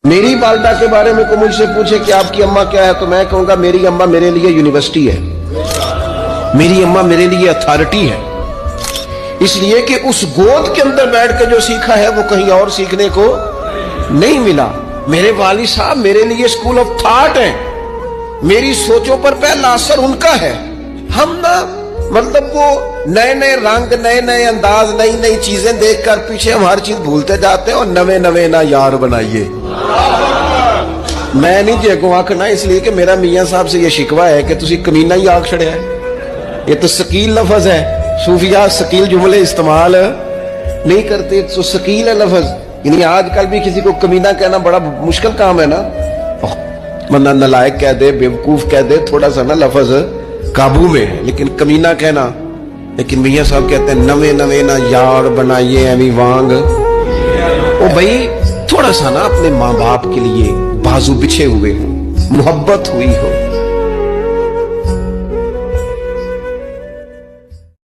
میری والدہ کے بارے میں کوئی مجھ سے پوچھے کہ آپ کی اماں کیا ہے تو میں کہوں گا میری اماں میرے لیے یونیورسٹی ہے، میری اماں میرے لیے اتھارٹی ہے، اس لیے کہ اس گود کے اندر بیٹھ کے جو سیکھا ہے وہ کہیں اور سیکھنے کو نہیں ملا۔ میرے والد صاحب میرے لیے اسکول آف تھاٹ ہیں، میری سوچوں پر پہلا اثر ان کا ہے۔ ہم نا مطلب وہ نئے نئے رنگ، نئے نئے انداز، نئی نئی چیزیں دیکھ کر پیچھے ہم ہر چیز بھولتے جاتے ہیں، اور نوے نوے نہ یار بنائیے۔ میں نہیں جی اگوں آکھنا، اس لیے کہ میرا میاں صاحب سے یہ شکوہ ہے کہ تسی کمینہ ہی آکھ چھڑیا ہے۔ یہ تو ثقیل لفظ ہے، صوفیاء ثقیل جملے استعمال نہیں کرتے، تو ثقیل ہے لفظ، یعنی آج کل بھی کسی کو کمینہ کہنا بڑا مشکل کام ہے نا، بندہ نالائق کہہ دے، بیوقوف کہہ دے، تھوڑا سا نا لفظ قابو میں، لیکن کمینہ کہنا۔ لیکن میاں صاحب کہتے ہیں نوے نوے نہ یار بنائیے ایویں وانگ۔ او بھائی تھوڑا سا نا اپنے ماں باپ کے لیے بازو بچھے ہوئے ہوں، محبت ہوئی ہو،